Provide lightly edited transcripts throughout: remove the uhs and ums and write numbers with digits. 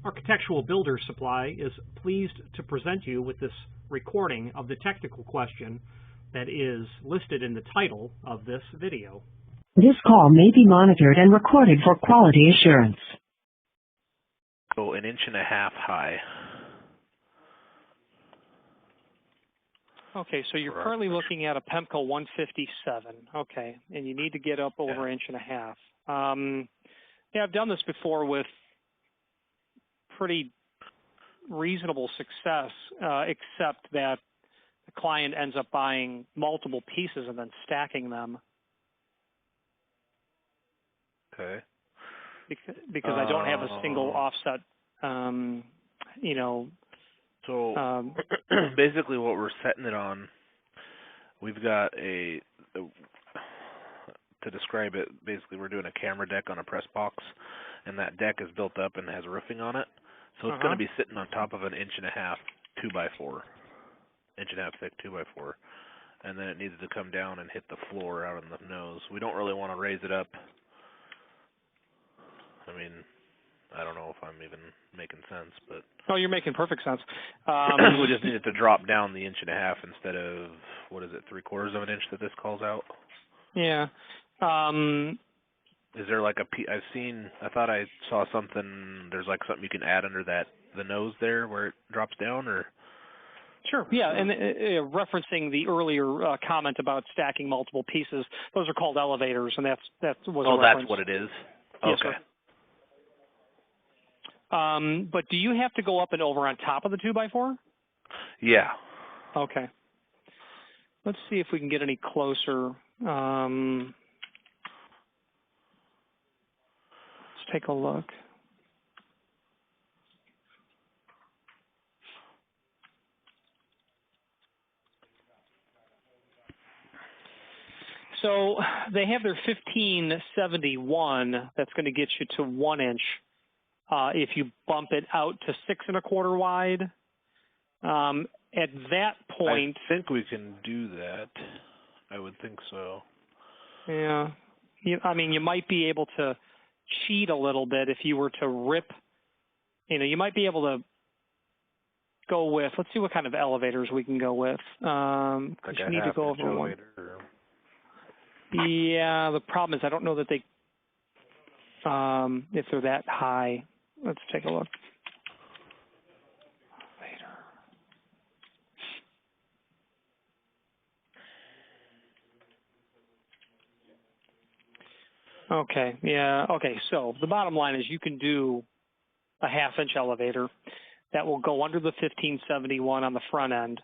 Architectural Builder Supply is pleased to present you with this recording of the technical question that is listed in the title of this video. This call may be monitored and recorded for quality assurance. So 1.5 inches high. Okay, so you're currently looking at a Pemko 157. Okay, and you need to get up over 1.5 inches. Yeah, I've done this before with pretty reasonable success, except that the client ends up buying multiple pieces and then stacking them. Okay. Because I don't have a single offset, So basically what we're setting it on, we've got to describe it, basically we're doing a camera deck on a press box, and that deck is built up and has roofing on it. So it's going to be sitting on top of 1.5 inch 2x4, 1.5 inch thick 2x4, and then it needs to come down and hit the floor out on the nose. We don't really want to raise it up. I mean, I don't know if I'm even making sense, but... Oh, you're making perfect sense. We just need it to drop down the 1.5 inches instead of, 3/4 of an inch that this calls out? Yeah. Is there like I thought I saw something, there's like something you can add under the nose there where it drops down, or? Sure, yeah, and referencing the earlier comment about stacking multiple pieces, those are called elevators, and that was a reference. That's what it is? Yes, okay. Sir. But do you have to go up and over on top of the 2x4? Yeah. Okay. Let's see if we can get any closer. Let's take a look. So they have their 1571. That's going to get you to 1 inch. If you bump it out to 6 1/4 wide, at that point, I think we can do that. I would think so. Yeah, you might be able to cheat a little bit if you were to rip. You might be able to go with. Let's see what kind of elevators we can go with. Like you need to go over one. Or... Yeah, the problem is I don't know that they, if they're that high. Let's take a look. Okay, yeah, okay, so the bottom line is you can do a 1/2 inch elevator that will go under the 1571 on the front end,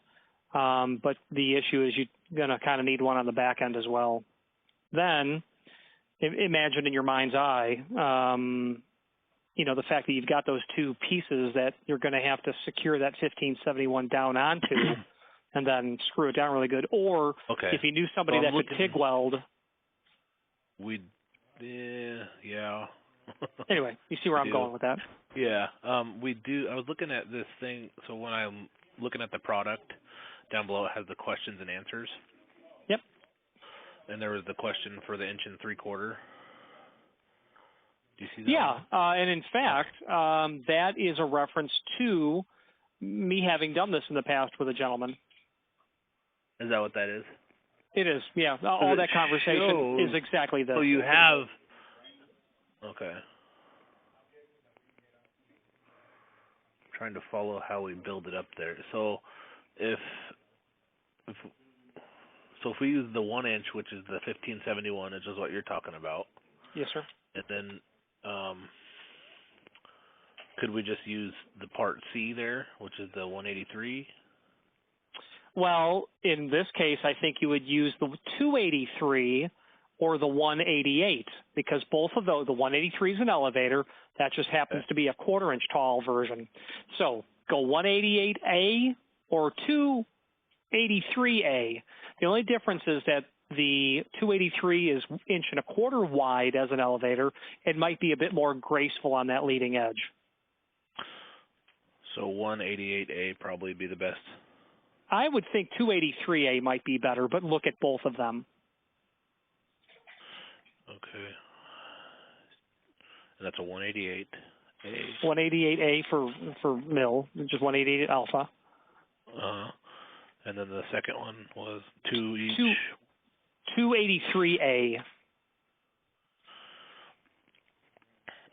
but the issue is you're going to kind of need one on the back end as well. Then, imagine in your mind's eye, the fact that you've got those two pieces that you're going to have to secure that 1571 down onto and then screw it down really good. Or if you knew somebody that could TIG weld. Yeah. Anyway, you see where I'm going with that. Yeah, we do. I was looking at this thing, so when I'm looking at the product, down below it has the questions and answers. Yep. And there was the question for the 1 3/4. Do you see that? Yeah, and in fact, that is a reference to me having done this in the past with a gentleman. Is that what that is? It is, yeah. All that conversation is exactly this. So you have... Okay. I'm trying to follow how we build it up there. So if we use the 1 inch, which is the 1571, which is what you're talking about. Yes, sir. And then could we just use the part C there, which is the 183? Well, in this case, I think you would use the 283 or the 188 because both of those, the 183 is an elevator. That just happens to be a 1/4 inch tall version. So go 188A or 283A. The only difference is that the 283 is 1 1/4 inch wide as an elevator. It might be a bit more graceful on that leading edge. So 188A probably be the best. I would think 283A might be better, but look at both of them. Okay. And that's a 188. 188A for mil, just 188 alpha. And then the second one was 2 each. 283A.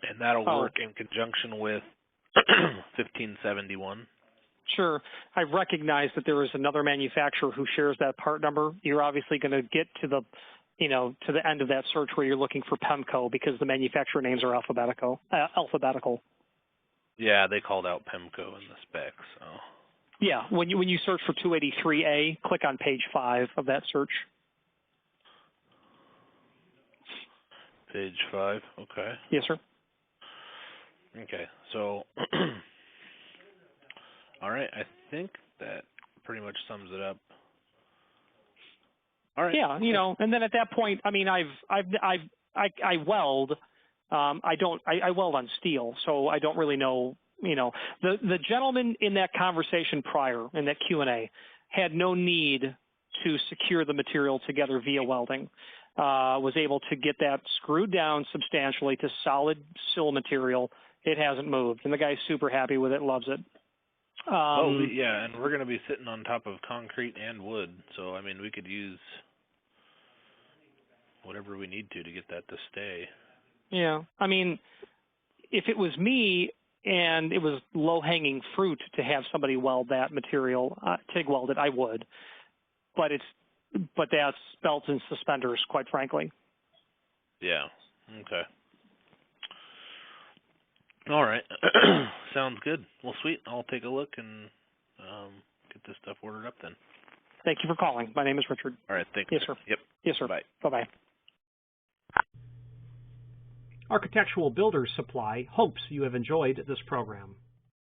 And that'll work in conjunction with 1571. Sure. I recognize that there is another manufacturer who shares that part number. You're obviously going to get to the, to the end of that search where you're looking for Pemko because the manufacturer names are alphabetical. Yeah, they called out Pemko in the specs. So. Yeah, when you search for 283A, click on page 5 of that search. Page 5, okay. Yes, sir. Okay, so, all right, I think that pretty much sums it up. All right. Yeah, and then at that point, I mean, I weld. I weld on steel, so I don't really know. The gentleman in that conversation prior in that Q&A had no need to secure the material together via welding. Was able to get that screwed down substantially to solid sill material. It hasn't moved, and the guy's super happy with it, loves it. Yeah, and we're going to be sitting on top of concrete and wood, so, I mean, we could use whatever we need to get that to stay. Yeah, I mean, if it was me and it was low-hanging fruit to have somebody weld that material, TIG weld it, I would. But that's belts and suspenders, quite frankly. Yeah, okay. All right. Sounds good. Well, sweet. I'll take a look and get this stuff ordered up then. Thank you for calling. My name is Richard. All right. Thanks. Yes, sir. Yep. Yes, sir. Bye. Bye-bye. Architectural Builders Supply hopes you have enjoyed this program.